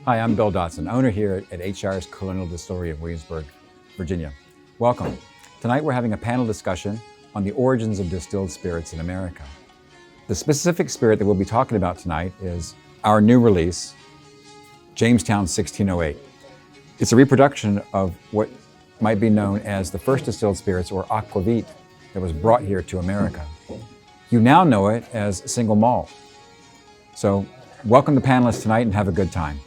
Hi, I'm Bill Dotson, owner here at Shires Coloniale Distillery in Williamsburg, Virginia. Welcome. Tonight we're having a panel discussion on the origins of distilled spirits in America. The specific spirit that we'll be talking about tonight is our new release, Jamestowne 1608. It's a reproduction of what might be known as the first distilled spirits, or aquavit, that was brought here to America. You now know it as single malt. So welcome the panelists tonight and have a good time.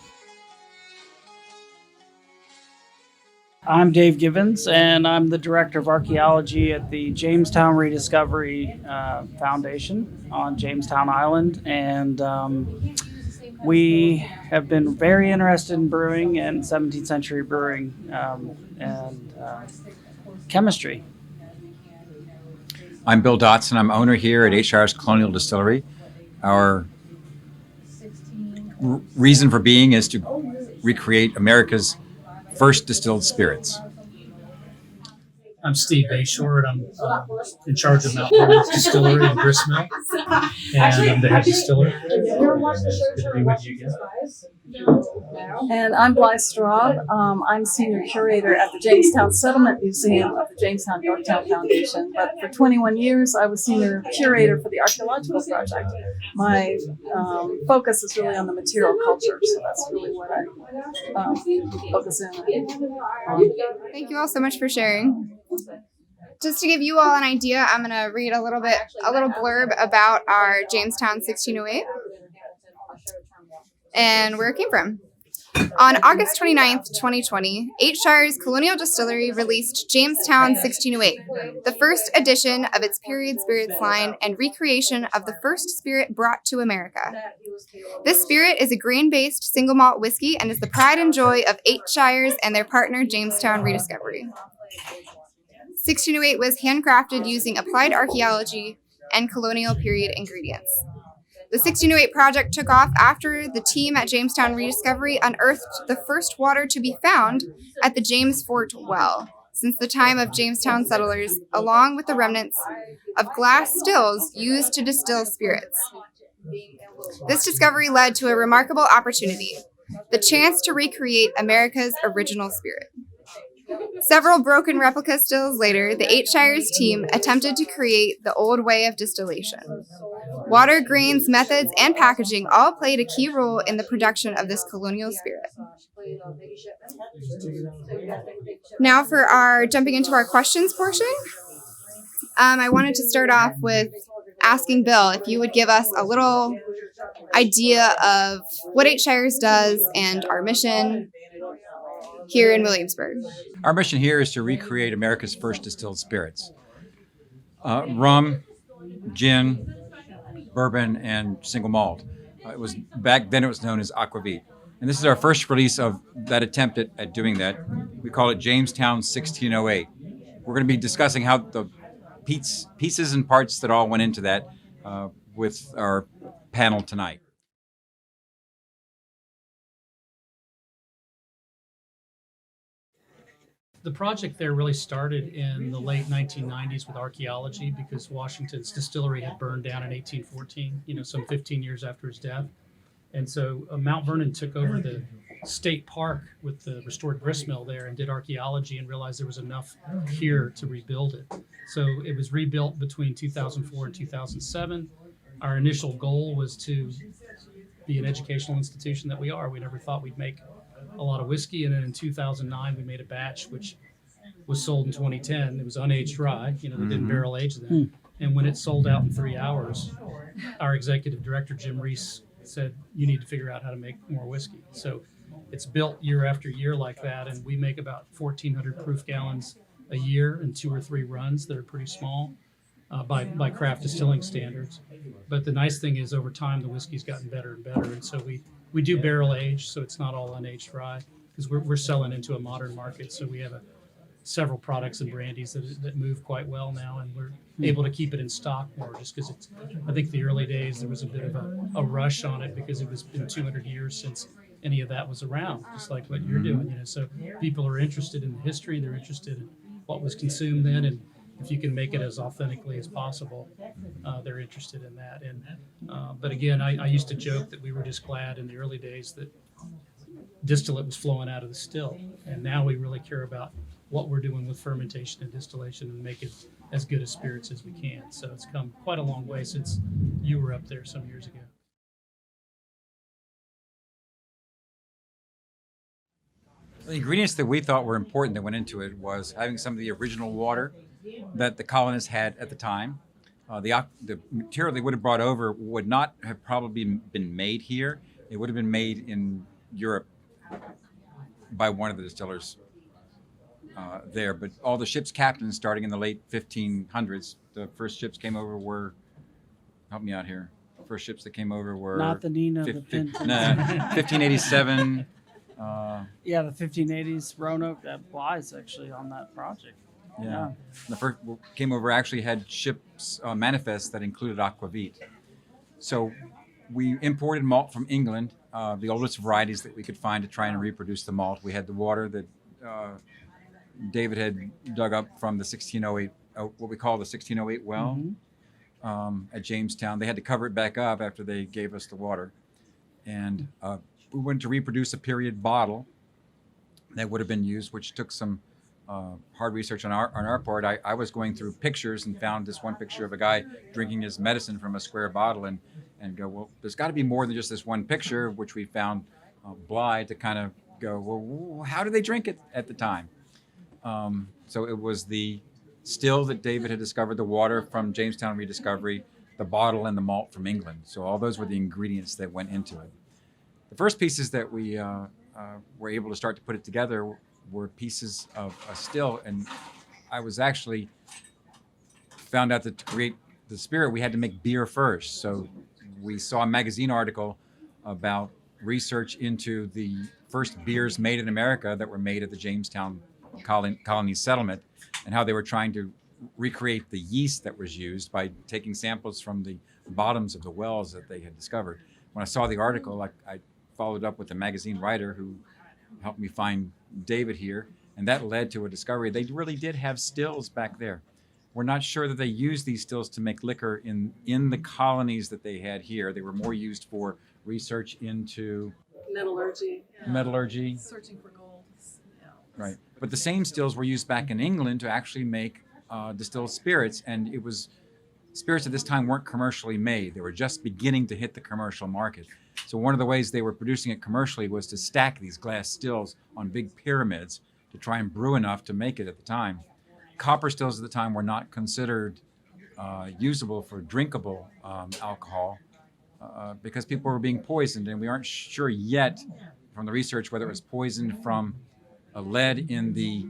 I'm Dave Givens, and I'm the Director of Archaeology at the Jamestown Rediscovery Foundation on Jamestown Island. And we have been very interested in brewing and 17th century brewing and chemistry. I'm Bill Dotson. I'm owner here at Shires Coloniale Distillery. Our reason for being is to recreate America's first distilled spirits. I'm Steve Bayshore, and I'm in charge of Mount Vernon Distillery in Gristmill, and I'm the head distiller. Good to be with you again. And I'm Blythe Straub. I'm senior curator at the Jamestown Settlement Museum of the Jamestown Yorktown Foundation. But for 21 years, I was senior curator for the archaeological project. My focus is really on the material culture, so that's really what I focus in on. Thank you all so much for sharing. Just to give you all an idea, I'm going to read a little blurb about our Jamestown 1608 and where it came from. On August 29th, 2020, Shires Coloniale Distillery released Jamestown 1608, the first edition of its period spirits line and recreation of the first spirit brought to America. This spirit is a grain-based single malt whiskey and is the pride and joy of Shires and their partner Jamestown Rediscovery. 1608 was handcrafted using applied archaeology and colonial period ingredients. The 1608 project took off after the team at Jamestown Rediscovery unearthed the first water to be found at the James Fort well since the time of Jamestown settlers, along with the remnants of glass stills used to distill spirits. This discovery led to a remarkable opportunity, the chance to recreate America's original spirit. Several broken replica stills later, the Shires team attempted to create the old way of distillation. Water, grains, methods, and packaging all played a key role in the production of this colonial spirit. Now for our jumping into our questions portion. I wanted to start off with asking Bill if you would give us a little idea of what Shires does and our mission here in Williamsburg. Our mission here is to recreate America's first distilled spirits. Rum, gin, bourbon, and single malt. Back then it was known as aquavit. And this is our first release of that attempt at doing that. We call it Jamestown 1608. We're going to be discussing how the pieces and parts that all went into that with our panel tonight. The project there really started in the late 1990s with archaeology because Washington's distillery had burned down in 1814, some 15 years after his death. And so Mount Vernon took over the state park with the restored gristmill there and did archaeology and realized there was enough here to rebuild it. So it was rebuilt between 2004 and 2007. Our initial goal was to be an educational institution that we are. We never thought we'd make a lot of whiskey, and then in 2009 we made a batch which was sold in 2010. It was unaged rye, they didn't barrel age them. And when it sold out in 3 hours, our executive director Jim Reese said, you need to figure out how to make more whiskey. So it's built year after year like that, and we make about 1,400 proof gallons a year in 2 or 3 runs that are pretty small by craft distilling standards. But the nice thing is over time the whiskey's gotten better and better, and so we do barrel age, so it's not all unaged rye, because we're selling into a modern market. So we have several products and brandies that move quite well now, and we're able to keep it in stock more just because I think the early days there was a bit of a rush on it because it was been 200 years since any of that was around, just like what you're doing. So people are interested in the history, they're interested in what was consumed then, and if you can make it as authentically as possible, they're interested in that. And but again, I used to joke that we were just glad in the early days that distillate was flowing out of the still. And now we really care about what we're doing with fermentation and distillation and make it as good a spirits as we can. So it's come quite a long way since you were up there some years ago. The ingredients that we thought were important that went into it was having some of the original water that the colonists had at the time. The material they would have brought over would not have probably been made here. It would have been made in Europe by one of the distillers there. But all the ship's captains, starting in the late 1500s, the first ships came over were, help me out here, the first ships that came over were... Not the Nina, the Pinta. 1587. Yeah, the 1580s Roanoke, that Bly's actually on that project. Yeah. The first came over actually had ships manifests that included aquavit. So we imported malt from England, the oldest varieties that we could find to try and reproduce the malt. We had the water that David had dug up from the 1608, what we call the 1608 well at Jamestown. They had to cover it back up after they gave us the water. And we went to reproduce a period bottle that would have been used, which took some hard research on our part. I was going through pictures and found this one picture of a guy drinking his medicine from a square bottle and go, well, there's got to be more than just this one picture, which we found Bly to kind of go, well, how did they drink it at the time? So it was the still that David had discovered, the water from Jamestown Rediscovery, the bottle, and the malt from England. So all those were the ingredients that went into it. The first pieces that we were able to start to put it together were pieces of a still, and I was actually found out that to create the spirit, we had to make beer first. So we saw a magazine article about research into the first beers made in America that were made at the Jamestown colony settlement, and how they were trying to recreate the yeast that was used by taking samples from the bottoms of the wells that they had discovered. When I saw the article, I followed up with the magazine writer who helped me find David here, and that led to a discovery. They really did have stills back there. We're not sure that they used these stills to make liquor in the colonies that they had here. They were more used for research into metallurgy. Searching for gold. Yeah. Right. But the same stills were used back in England to actually make distilled spirits, and it was spirits at this time weren't commercially made. They were just beginning to hit the commercial market. So one of the ways they were producing it commercially was to stack these glass stills on big pyramids to try and brew enough to make it at the time. Copper stills at the time were not considered usable for drinkable alcohol because people were being poisoned, and we aren't sure yet from the research whether it was poisoned from a lead in the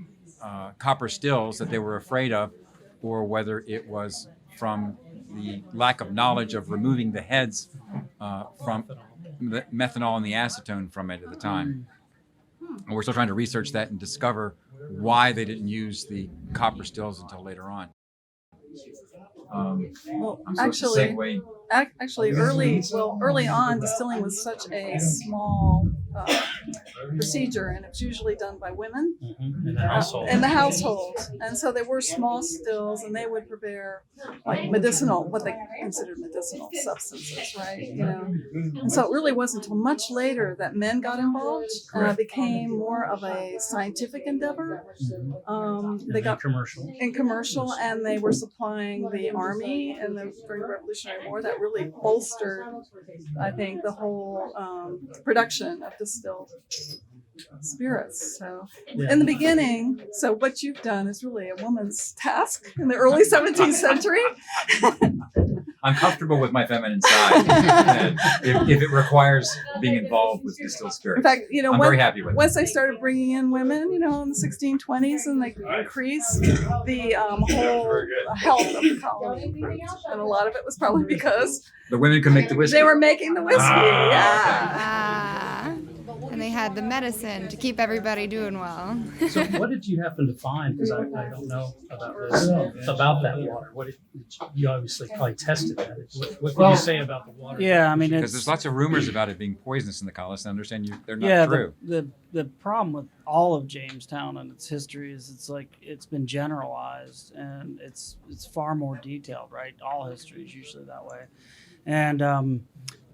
copper stills that they were afraid of, or whether it was from the lack of knowledge of removing the heads from the methanol and the acetone from it at the time. And we're still trying to research that and discover why they didn't use the copper stills until later on. Well, actually, early on, distilling was such a small procedure, and it was usually done by women In the household. in the household. And so they were small stills, and they would prepare like medicinal, what they considered medicinal substances, right? You know, and so it really wasn't until much later that men got involved. Became more of a scientific endeavor. They got commercial. commercial, and they were supplying the army during the Revolutionary War. That really bolstered, I think, the whole production of distilled spirits. So in the beginning, so what you've done is really a woman's task in the early 17th century. I'm comfortable with my feminine side if it requires being involved with distilled spirits. In fact, you know, I'm very happy with it. once they started bringing in women, you know, in the 1620s, and they increased the whole health of the colony. And a lot of it was probably because The women could make the whiskey. they were making the whiskey. And they had the medicine to keep everybody doing well. So what did you happen to find? Because I don't know about this, about that water. You obviously probably tested that. What can you say about the water? Yeah, I mean, Because it's there's lots of rumors about it being poisonous in the colonists. I understand they're not true. The problem with all of Jamestown and its history is it's been generalized, and it's far more detailed, right? All history is usually that way. And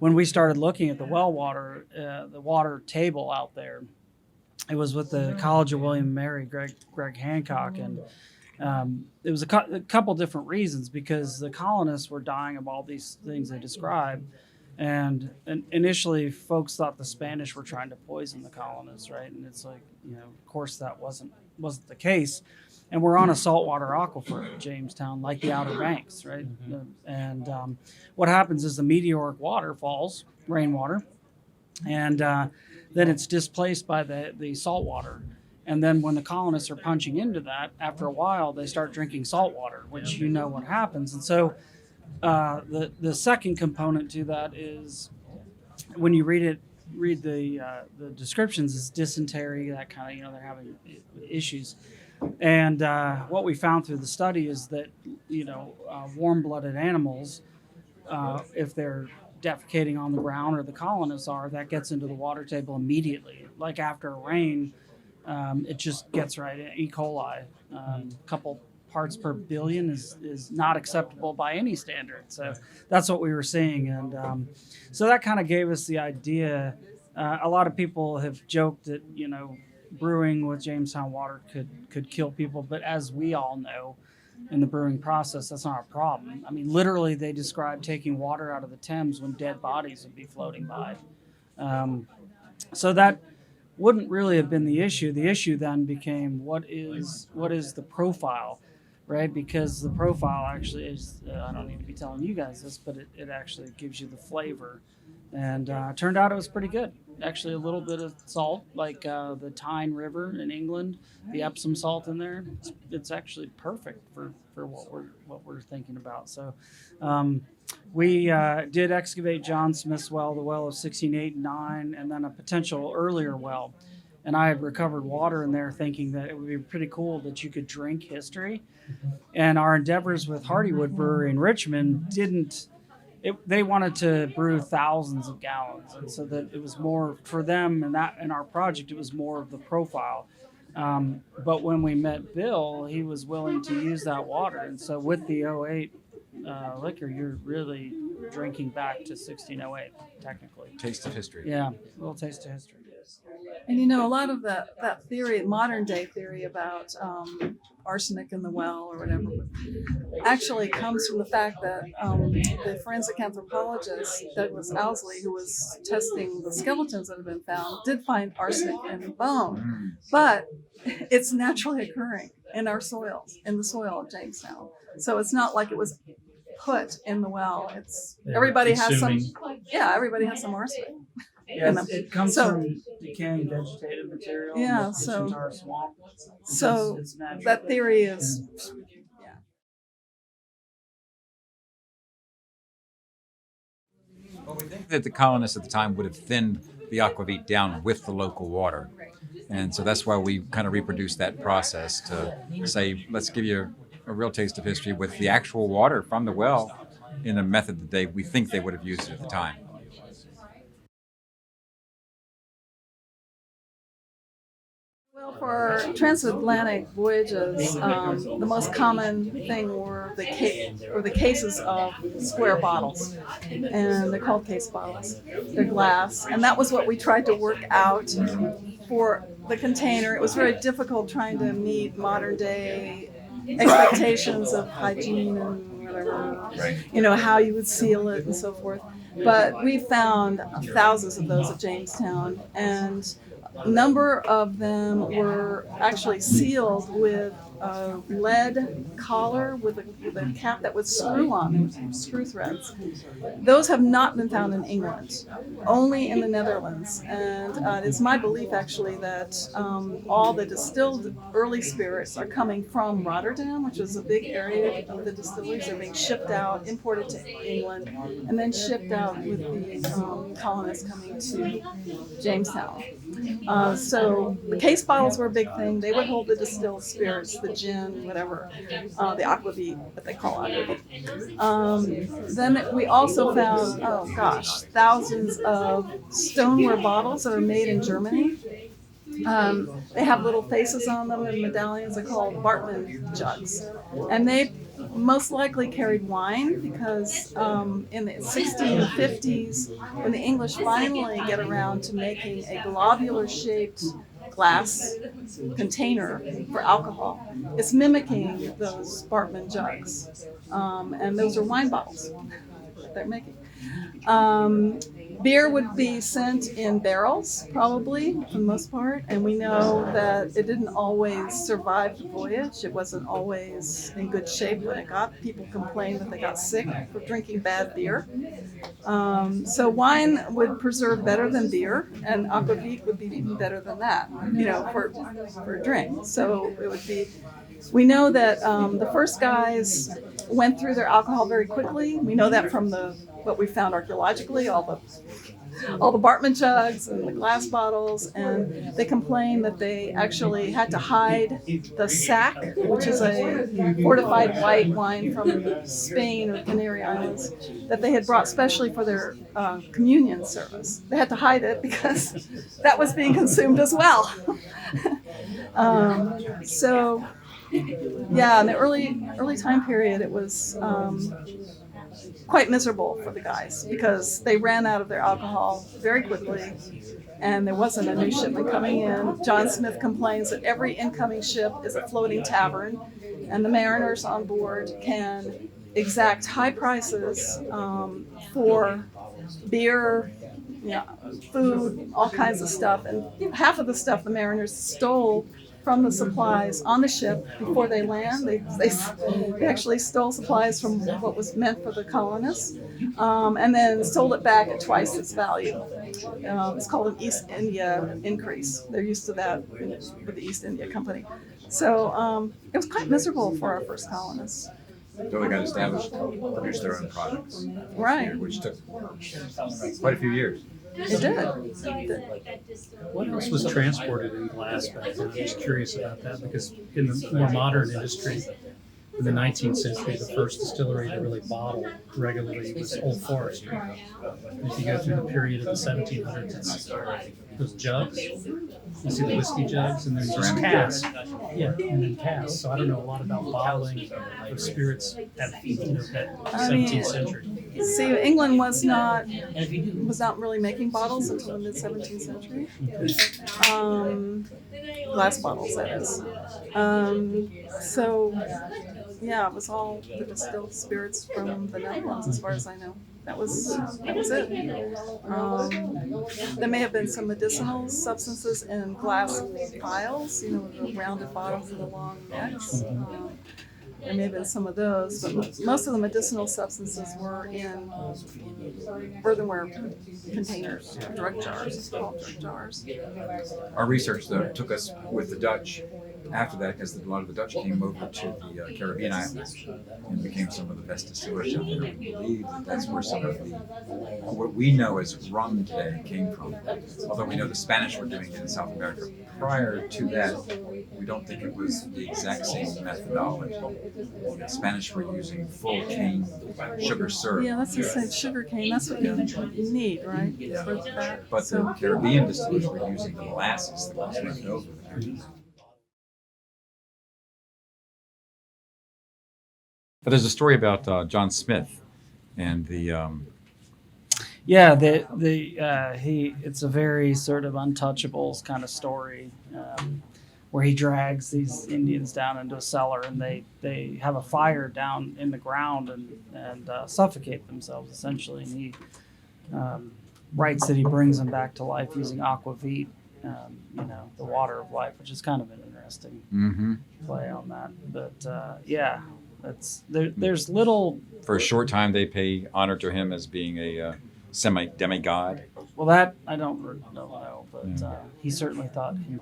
when we started looking at the well water, the water table out there, it was with the College of William and Mary, Greg Hancock, and it was a couple different reasons, because the colonists were dying of all these things they described. And initially, folks thought the Spanish were trying to poison the colonists, right? And it's like, of course, that wasn't the case. And we're on a saltwater aquifer at Jamestown, like the Outer Banks, right? And what happens is the meteoric water falls, rainwater, and then it's displaced by the salt water. And then when the colonists are punching into that, after a while, they start drinking salt water, which what happens. And so the second component to that is, when you read the descriptions, is dysentery, that kind of, they're having issues. And what we found through the study is that, warm-blooded animals, if they're defecating on the ground, or the colonists are, that gets into the water table immediately. Like after a rain, it just gets right in. E. coli, a couple parts per billion is not acceptable by any standard. So that's what we were seeing. And so that kind of gave us the idea. A lot of people have joked that, brewing with Jamestown water could kill people. But as we all know, in the brewing process, that's not a problem. I mean, literally, they described taking water out of the Thames when dead bodies would be floating by. So that wouldn't really have been the issue. The issue then became, what is the profile, right? Because the profile actually is, I don't need to be telling you guys this, but it actually gives you the flavor. And it turned out it was pretty good. Actually, a little bit of salt, like the Tyne River in England, the Epsom salt in there. It's actually perfect for what we're thinking about. So we did excavate John Smith's well, the well of 1689, and then a potential earlier well. And I had recovered water in there, thinking that it would be pretty cool that you could drink history. And our endeavors with Hardywood Brewery in Richmond they wanted to brew thousands of gallons, and so that it was more for them, and that in our project it was more of the profile. But when we met Bill, he was willing to use that water, and so with the 08 liquor, you're really drinking back to 1608, technically. Taste of history. Yeah, a little taste of history. And a lot of that theory, modern day theory about arsenic in the well or whatever, actually comes from the fact that the forensic anthropologist Douglas Owsley, who was testing the skeletons that have been found, did find arsenic in the bone, but it's naturally occurring in our soils, in the soil of Jamestown. So it's not like it was put in the well. Everybody has some arsenic. Yeah, it comes from decaying vegetative material. Yeah, in this so entire swamp. It's natural. That theory is, Well, we think that the colonists at the time would have thinned the aquavit down with the local water. And so that's why we kind of reproduced that process to say, let's give you a real taste of history with the actual water from the well in a method that we think they would have used at the time. well, for transatlantic voyages, the most common thing were the cases of square bottles, and they're called case bottles. They're glass, and that was what we tried to work out for the container. It was very difficult trying to meet modern day expectations of hygiene and whatever, how you would seal it and so forth. But we found thousands of those at Jamestown, and a number of them were actually sealed with a lead collar with a cap that would screw on, screw threads. Those have not been found in England, only in the Netherlands. And it's my belief, actually, that all the distilled early spirits are coming from Rotterdam, which is a big area of the distilleries. They're being shipped out, imported to England, and then shipped out with the colonists coming to Jamestown. So the case bottles were a big thing. They would hold the distilled spirits, the gin, whatever, the aquavit, what they call aquavit. Then we also found, thousands of stoneware bottles that are made in Germany. They have little faces on them and medallions. They're called Bartman jugs. And they most likely carried wine because in the 1650s, when the English finally get around to making a globular-shaped glass container for alcohol, it's mimicking those Bartman jugs, and those are wine bottles that they're making. Beer would be sent in barrels, probably, for the most part, and we know that it didn't always survive the voyage. It wasn't always in good shape when it got. People complained that they got sick for drinking bad beer. So wine would preserve better than beer, and aquavit would be even better than that, for a drink. So it would be. We know that the first guys went through their alcohol very quickly. We know that from what we found archaeologically, all the Bartman jugs and the glass bottles, and they complained that they actually had to hide the sack, which is a fortified white wine from Spain or Canary Islands, that they had brought specially for their communion service. They had to hide it because that was being consumed as well. So, yeah, in the early time period, it was quite miserable for the guys because they ran out of their alcohol very quickly, and there wasn't a new shipment coming in. John Smith complains that every incoming ship is a floating tavern, and the mariners on board can exact high prices for beer, food, all kinds of stuff. And half of the stuff the mariners stole from the supplies on the ship before they land. They actually stole supplies from what was meant for the colonists, and then sold it back at twice its value. It's called an East India increase. They're used to that with the East India Company. So it was quite miserable for our first colonists. So they got established, produced their own products. Right. Which took quite a few years. It did. What else was transported in glass back then? I'm just curious about that because in the more modern industry, in the 19th century, the first distillery to really bottle regularly was Old Forester. And if you go through the period of the 1700s, it's those jugs. You see the whiskey jugs, and then just casks. Yeah, and then casks. So I don't know a lot about bottling of spirits at that 17th century. See, England was not really making bottles until the mid 17th century. Glass bottles, that is. So, yeah, it was all the distilled spirits from the Netherlands, as far as I know. That was it. There may have been some medicinal substances in glass vials, the rounded bottles with the long necks. There may have been some of those, but most of the medicinal substances were in earthenware containers, drug jars, called drug jars. Our research, though, took us with the Dutch after that, because a lot of the Dutch came over to the Caribbean islands and became some of the best distillers out there. We believe that that's where some of what we know as rum today came from. Although we know the Spanish were doing it in South America. Prior to that, we don't think it was the exact same methodology. The Spanish were using full cane sugar syrup. Yeah, that's the same sugar cane. That's what you need, right? Yeah. For that. But the Caribbean distillers were using the molasses that was left over there. But there's a story about John Smith and the Yeah, it's a very sort of Untouchables kind of story, where he drags these Indians down into a cellar and they have a fire down in the ground and suffocate themselves essentially. And he writes that he brings them back to life using aquavit, the water of life, which is kind of an interesting play on that. But yeah, there's little. For a short time, they pay honor to him as being a semi-demigod. Well, that I don't know, but he certainly thought he.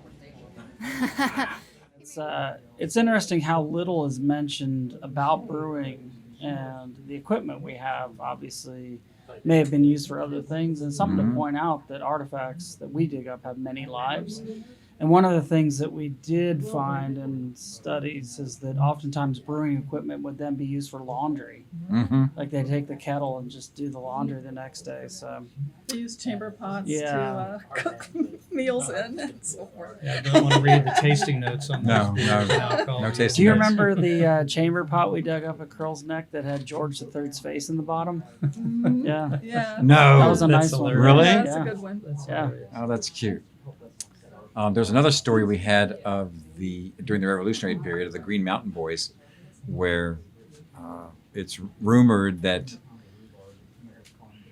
It's interesting how little is mentioned about brewing, and the equipment we have obviously may have been used for other things. And something to point out that artifacts that we dig up have many lives. And one of the things that we did find in studies is that oftentimes brewing equipment would then be used for laundry. Mm-hmm. Like they take the kettle and just do the laundry the next day. So They use chamber pots Yeah. to cook meals in and so forth. Yeah, I don't want to read the tasting notes on No, those no, beers and alcohol. no do tasting you notes. remember the chamber pot we dug up at Curl's Neck that had George III's face in the bottom? Yeah. Yeah. No. That was a That's nice one. hilarious. Really? That's Yeah. a good one. That's Yeah. hilarious. Oh, that's cute. There's another story we had of during the Revolutionary period of the Green Mountain Boys, where it's rumored that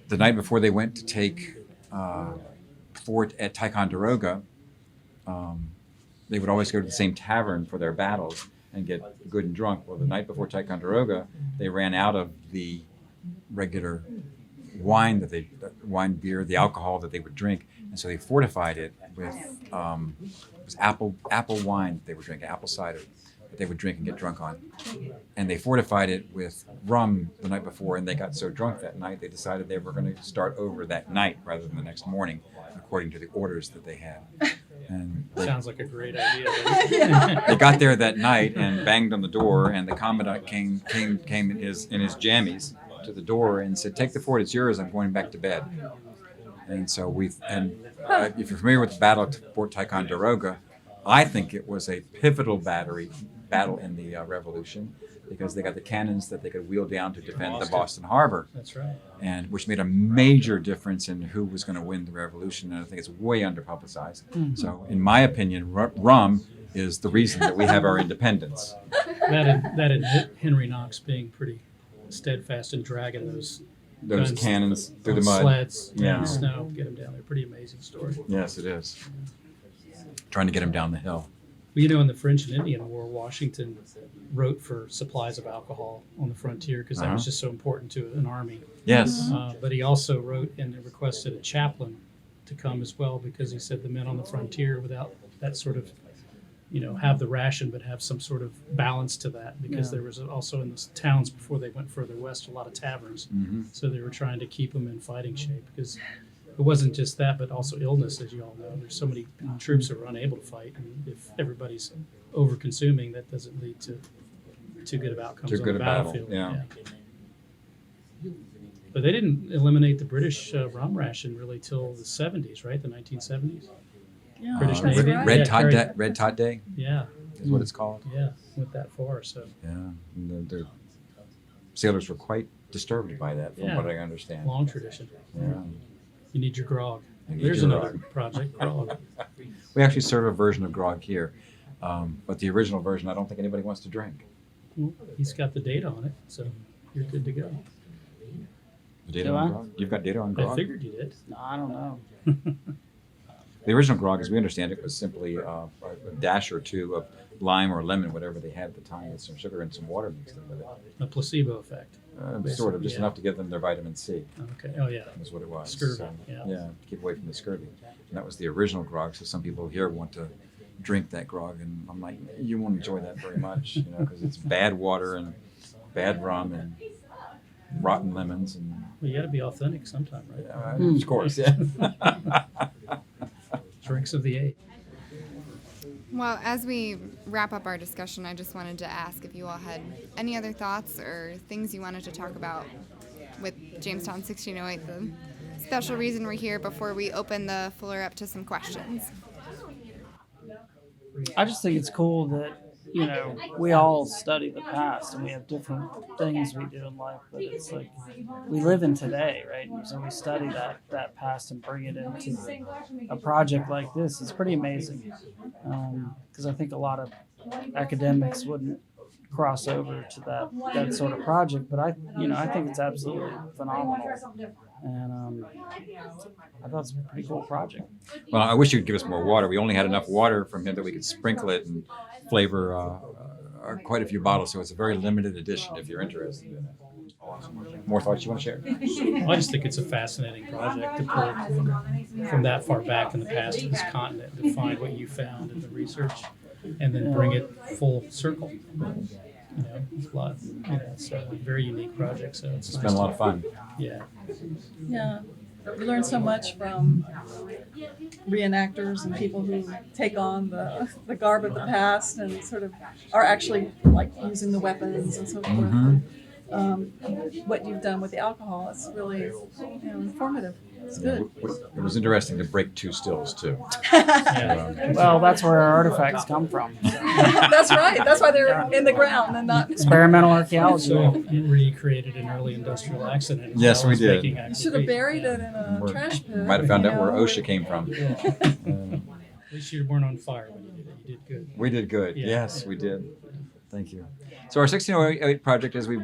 the night before they went to take fort at Ticonderoga, they would always go to the same tavern for their battles and get good and drunk. Well, the night before Ticonderoga, they ran out of the regular wine wine, beer, the alcohol that they would drink, and so they fortified it with it was apple wine they were drinking, apple cider that they would drink and get drunk on, and they fortified it with rum the night before, and they got so drunk that night they decided they were going to start over that night rather than the next morning, according to the orders that they had. And Sounds like a great idea. they got there that night and banged on the door, and the commandant came in his jammies to the door and said, "Take the fort, it's yours. I'm going back to bed." And so if you're familiar with the battle at Fort Ticonderoga, I think it was a pivotal battle in the Revolution, because they got the cannons that they could wheel down to defend the Boston Harbor, That's right. and which made a major difference in who was going to win the Revolution. And I think it's way underpublicized. So, in my opinion, rum is the reason that we have our independence. That and Henry Knox being pretty steadfast in dragging those Those guns cannons through the on mud. sleds Yeah. in the snow, get them down there. Pretty amazing story. Yes, it is. Trying to get him down the hill. Well, you know, in the French and Indian War, Washington wrote for supplies of alcohol on the frontier because that was just so important to an army. Yes. But he also wrote and requested a chaplain to come as well, because he said the men on the frontier, without that sort of, have the ration, but have some sort of balance to that, because there was also in the towns before they went further west a lot of taverns. Mm-hmm. So they were trying to keep them in fighting shape, because it wasn't just that, but also illness, as you all know. There's so many troops who are unable to fight, and if everybody's over consuming, that doesn't lead to too good of outcomes Too on good the a battle, battlefield. yeah. But they didn't eliminate the British rum ration really till the 70s, right? The 1970s. Yeah, British that's Navy. right. Red Tot Day Yeah, is what it's called. yeah, went that far. So Yeah. And the sailors were quite disturbed by that, from Yeah. what I understand. long tradition. Yeah. You need your grog. You need There's your another grog. project, grog. We actually serve a version of grog here, but the original version I don't think anybody wants to drink. Well, he's got the data on it, so you're good to go. The data Do on I? grog? You've got data on I grog? figured you did. No, I don't know. The original grog, as we understand it, was simply a dash or two of lime or lemon, whatever they had at the time, with some sugar and some water mixed in with it. A placebo effect. Sort of, just Yeah. enough to give them their vitamin C. Okay. Oh yeah. Is what it was. Scurvy, So, yeah. to keep away from the scurvy. And that was the original grog. So some people here want to drink that grog, and I'm like, you won't enjoy that very much, because it's bad water and bad rum and rotten lemons and Well, you got to be authentic sometime, right? of course, yeah. Drinks of the age. Well, as we wrap up our discussion, I just wanted to ask if you all had any other thoughts or things you wanted to talk about with Jamestown 1608, the special reason we're here, before we open the floor up to some questions. I just think it's cool that, we all study the past and we have different things we do in life, but it's like we live in today, right? And so we study that past and bring it into a project like this. It's pretty amazing, because I think a lot of academics wouldn't cross over to that sort of project, but I think it's absolutely phenomenal. And I thought it's a pretty cool project. Well, I wish you'd give us more water. We only had enough water from him that we could sprinkle it and flavor quite a few bottles. So it's a very limited edition if you're interested in it. Awesome. More thoughts you want to share? I just think it's a fascinating project to pull from that far back in the past of this continent to find what you found in the research, and then bring it full circle. It's a lot. It's a very unique project. So it's It's been a lot of fun. Yeah. Yeah. we learn so much from reenactors and people who take on the garb of the past and sort of are actually like using the weapons and so forth. What you've done with the alcohol, it's really informative. It's good. It was interesting to break two stills too. Well, that's where our artifacts come from. That's right. That's why they're in the ground and not. Experimental archaeology. So you recreated an early industrial accident. as Yes, well we as did. making You should have aquavit. buried it in a We're- trash pit. Might have found out where you know. OSHA came from. At least you weren't on fire when you did it. You did good. We did good. Yeah. Yes, we did. Thank you. So our 1608 project, as we've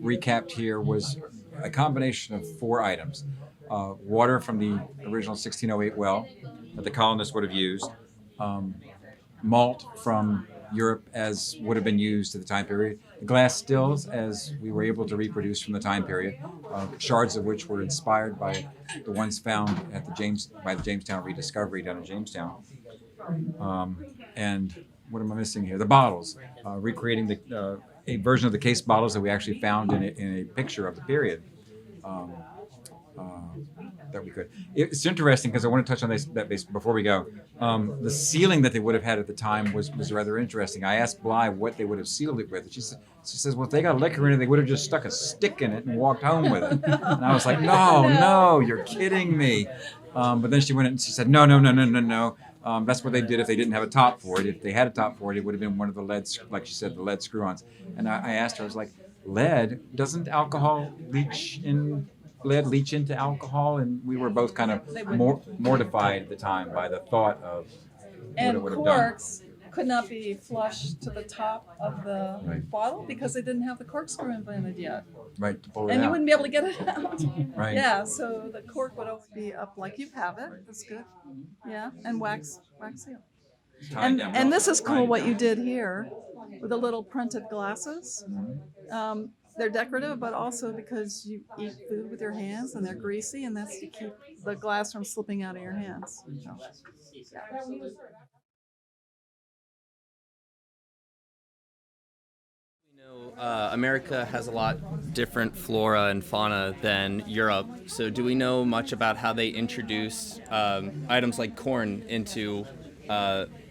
recapped here, was a combination of 4 items. Water from the original 1608 well that the colonists would have used. Malt from Europe as would have been used at the time period. Glass stills as we were able to reproduce from the time period, shards of which were inspired by the ones found at by the Jamestown rediscovery down in Jamestown. And what am I missing here? The bottles, recreating a version of the case bottles that we actually found in a picture of the period. That we could. It's interesting because I want to touch on that before we go. The sealing that they would have had at the time was rather interesting. I asked Bly what they would have sealed it with. And she says, well, if they got liquor in it, they would have just stuck a stick in it and walked home with it. And I was like, no, you're kidding me. But then she went and she said, no. That's what they did if they didn't have a top for it. If they had a top for it, it would have been one of the lead, like she said, the lead screw-ons. And I asked her, I was like, lead? Doesn't alcohol leach into alcohol? And we were both kind of mortified at the time by the thought of what And it would have done. corks could not be flushed to the top of the bottle because they didn't have the corkscrew invented yet. Right, to pull it And you out. wouldn't be able to get it out. Right. Yeah, so the cork would always be up like you have it. That's good. Yeah, and wax seal. Tied And down and well. this is cool Tied what down. you did here with the little printed glasses. They're decorative, but also because you eat food with your hands and they're greasy, and that's to keep the glass from slipping out of your hands. So, America has a lot different flora and fauna than Europe. So do we know much about how they introduced items like corn into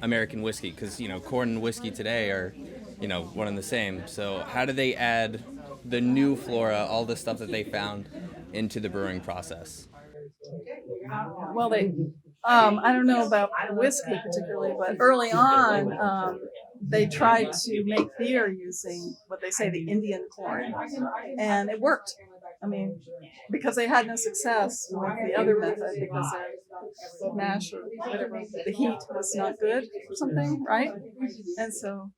American whiskey? Because, corn and whiskey today are, one and the same. So how do they add the new flora, all the stuff that they found, into the brewing process? well, I don't know about whiskey particularly, but early on, they tried to make beer using what they say the Indian corn, and it worked. I mean, because they had no success with the other method because their mash or whatever, the heat was not good or something, right? And so,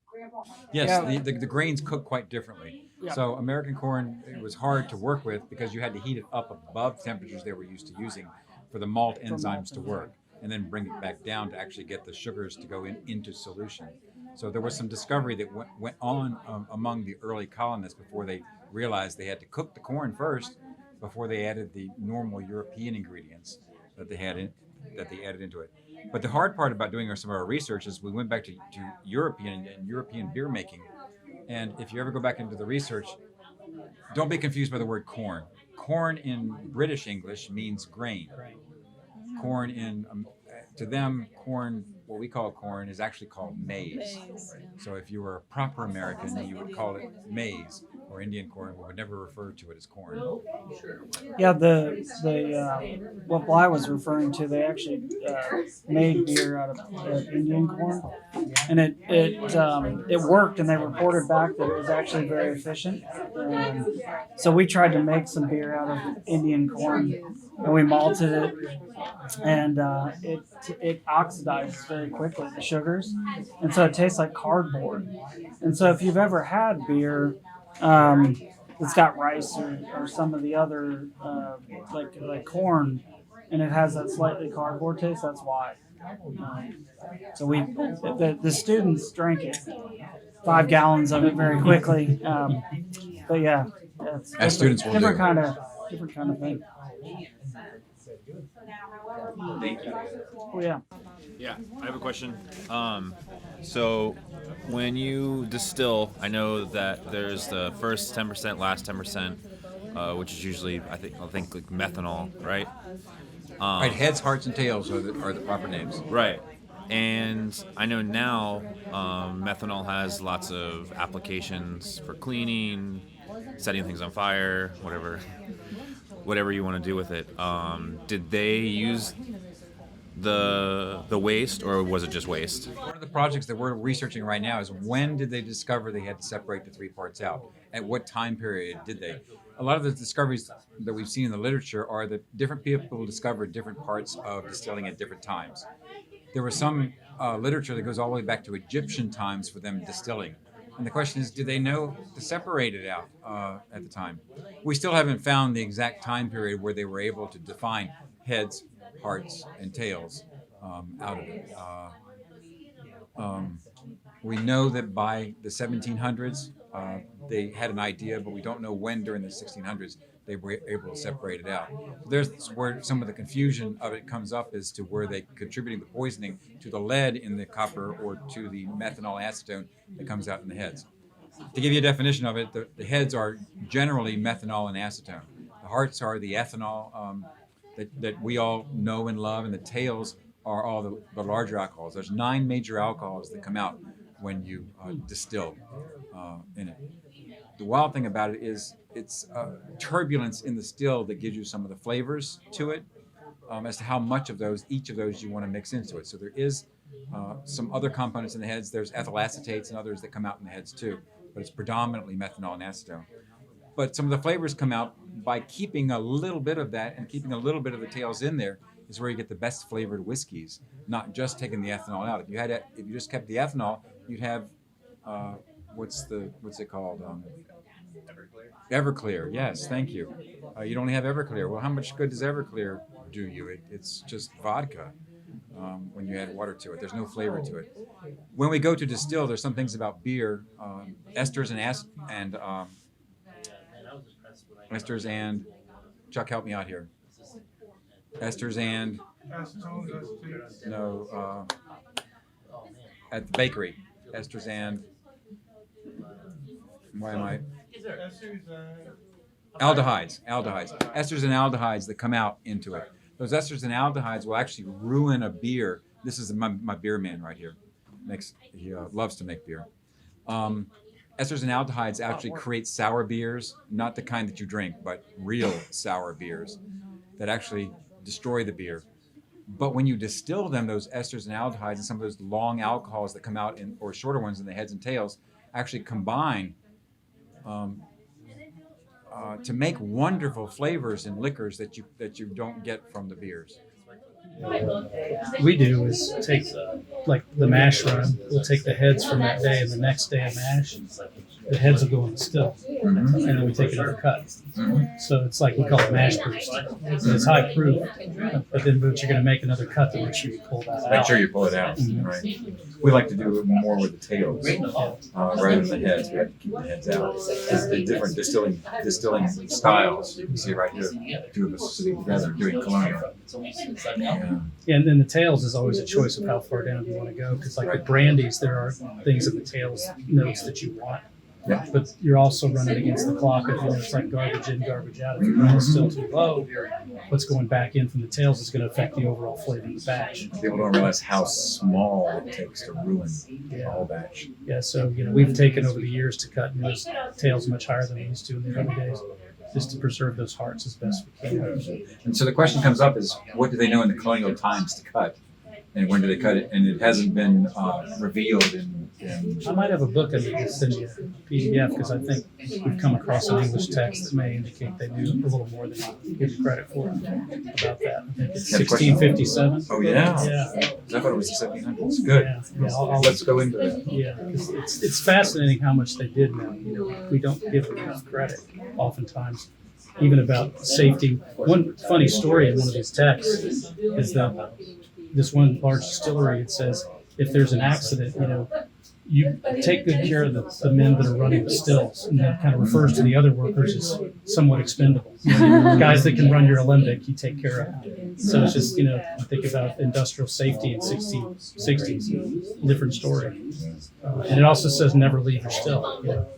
Yes, Yeah. the grains cook quite differently. Yeah. So American corn, it was hard to work with because you had to heat it up above temperatures they were used to using for the malt enzymes to work, and then bring it back down to actually get the sugars to go into solution. So there was some discovery that went on among the early colonists before they realized they had to cook the corn first before they added the normal European ingredients that they added into it. But the hard part about doing some of our research is we went back to European beer making. And if you ever go back into the research, don't be confused by the word corn. Corn in British English means grain. Corn to them, corn, what we call corn, is actually called maize. maize. So if you were a proper American, you would call it maize or Indian corn. We would never refer to it as corn. Yeah, what Bly was referring to, they actually made beer out of Indian corn, and it worked, and they reported back that it was actually very efficient. So we tried to make some beer out of Indian corn, and we malted it, and it oxidizes very quickly, the sugars, and so it tastes like cardboard. And so if you've ever had beer it's got rice or some of the other like corn, and it has that slightly cardboard taste. That's why. So the students drank it, 5 gallons of it very quickly. But yeah, it's As students will different do. different kind of thing. Thank you. Oh yeah. Yeah, I have a question. So when you distill, I know that there's the first 10%, last 10%. which is usually I think like methanol, right? Right, heads, hearts, and tails are the proper names. Right. And I know now methanol has lots of applications for cleaning, setting things on fire, whatever you want to do with it. Did they use the waste, or was it just waste? One of the projects that we're researching right now is when did they discover they had to separate the three parts out? At what time period did they? A lot of the discoveries that we've seen in the literature are that different people discovered different parts of distilling at different times. There was some literature that goes all the way back to Egyptian times for them distilling. And the question is, do they know to separate it out at the time? We still haven't found the exact time period where they were able to define heads, hearts, and tails out of it. We know that by the 1700s, they had an idea, but we don't know when during the 1600s they were able to separate it out. There's where some of the confusion of it comes up as to where they contributing the poisoning to the lead in the copper or to the methanol acetone that comes out in the heads. To give you a definition of it, the heads are generally methanol and acetone. The hearts are the ethanol that we all know and love, and the tails are all the larger alcohols. There's 9 major alcohols that come out when you distill in it. The wild thing about it is it's turbulence in the still that gives you some of the flavors to it, as to how much of each of those you want to mix into it. So there is some other components in the heads. There's ethyl acetates and others that come out in the heads too, but it's predominantly methanol and acetone. But some of the flavors come out by keeping a little bit of that and keeping a little bit of the tails in there is where you get the best flavored whiskeys, not just taking the ethanol out. If you just kept the ethanol, you'd have what's it called? Everclear. Yes, thank you. You'd only have Everclear. Well, how much good does Everclear do you? It's just vodka when you add water to it. There's no flavor to it. When we go to distill, there's some things about beer, esters and Chuck, help me out here. Esters and at the bakery. Esters and aldehydes. Esters and aldehydes that come out into it. Those esters and aldehydes will actually ruin a beer. This is my beer man right here. He loves to make beer. Esters and aldehydes actually create sour beers, not the kind that you drink, but real sour beers that actually destroy the beer. But when you distill them, those esters and aldehydes and some of those long alcohols that come out or shorter ones in the heads and tails actually combine to make wonderful flavors in liquors that you don't get from the beers. We do is take like the mash run. We'll take the heads from that day, and the next day of mash, the heads will go in the still, and then we take another cut. So it's like we call it mash boost. So it's high proof, but you're going to make another cut to make sure you pull that out. Make sure you pull it out. Right. We like to do it more with the tails rather than the heads. We have to keep the heads out. It's the different distilling styles. You can see right here, 2 of us sitting together doing colonial. Yeah, and then the tails is always a choice of how far down you want to go, because like with brandies, there are things in the tails notes that you want. Yeah. But you're also running against the clock. If it's like garbage in, garbage out. If your run is still too low, what's going back in from the tails is going to affect the overall flavor of the batch. People don't realize how small it takes to ruin the whole batch. Yeah, so we've taken over the years to cut those tails much higher than we used to in the early days, just to preserve those hearts as best we can. And so the question comes up is, what do they know in the colonial times to cut? And when do they cut it? And it hasn't been revealed in I might have a book I need to send you a PDF, because I think we've come across an English text that may indicate they knew a little more than you give you credit for about that. I think it's 1657. Oh, yeah? Yeah. I thought it was the 1700s. Good. Yeah, Let's go into that. Yeah, it's fascinating how much they did know. We don't give them enough credit oftentimes, even about safety. One funny story in one of these texts is that this one large distillery, it says, if there's an accident, you take good care of the men that are running the stills, and that kind of refers to the other workers as somewhat expendable. Guys that can run your alembic, you take care of. So it's just, think about industrial safety in 1660s, different story. And it also says never leave your still.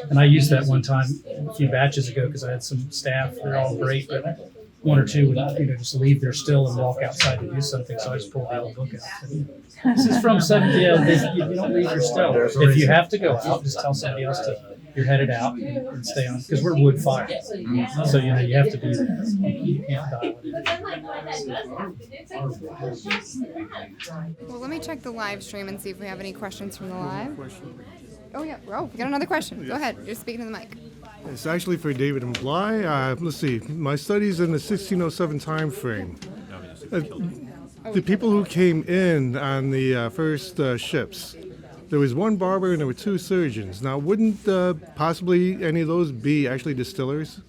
And I used that one time a few batches ago because I had some staff. They're all great, but one or two would just leave their still and walk outside to do something. So I just pulled the old book out. This is from 70. You don't leave your still. If you have to go out, just tell somebody else you're headed out and stay on because we're wood fire. So you have to be there. You can't dial it in. Well, let me check the live stream and see if we have any questions from the live. Oh yeah. Oh, we got another question. Go ahead. You're speaking to the mic. It's actually for David and Bly. Let's see. My study's in the 1607 time frame. The people who came in on the first ships, there was one barber and there were two surgeons. Now, wouldn't possibly any of those be actually distillers?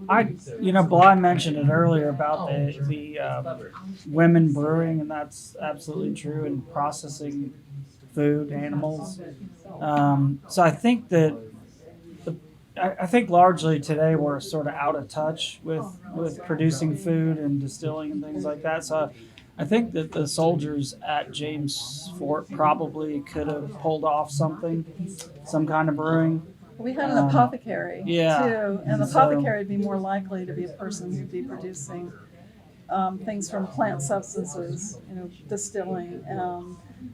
Bly mentioned it earlier about the women brewing, and that's absolutely true, and processing food, animals. So I think that I think largely today we're sort of out of touch with producing food and distilling and things like that. So I think that the soldiers at James Fort probably could have pulled off some kind of brewing. We had an apothecary yeah. too, and the apothecary would be more likely to be a person who'd be producing things from plant substances, distilling.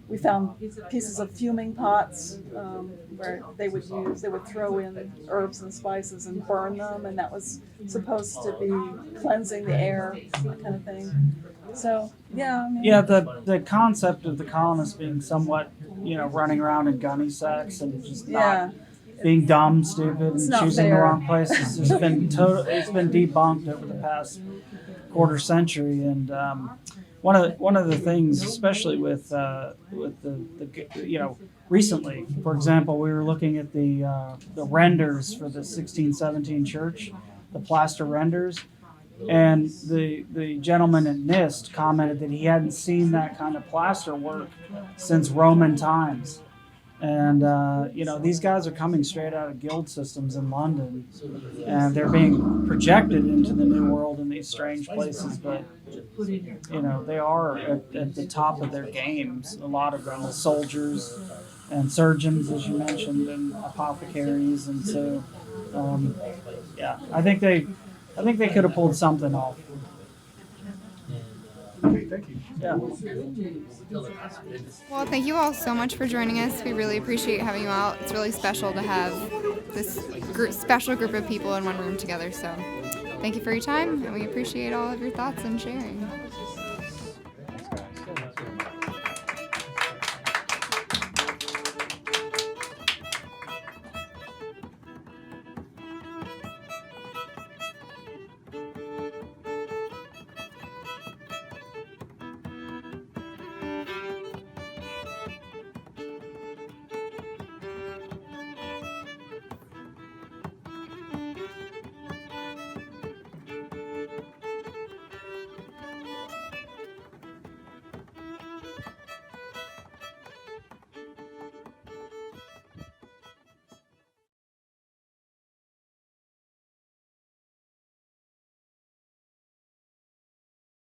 We found pieces of fuming pots where they would throw in herbs and spices and burn them, and that was supposed to be cleansing the air, that kind of thing. So the concept of the colonists being somewhat running around in gunny sacks and just not being dumb, stupid, and choosing the wrong place has just been it's been debunked over the past quarter century. And one of the things, especially with the recently, for example, we were looking at the renders for the 1617 church, the plaster renders, and the gentleman at NIST commented that he hadn't seen that kind of plaster work since Roman times. And these guys are coming straight out of guild systems in London, and they're being projected into the new world in these strange places. But they are at the top of their games. A lot of them, soldiers and surgeons, as you mentioned, and apothecaries. And so, I think they could have pulled something off. Okay, thank you. Yeah. Well, thank you all so much for joining us. We really appreciate having you out. It's really special to have this special group of people in one room together. So thank you for your time, and we appreciate all of your thoughts and sharing.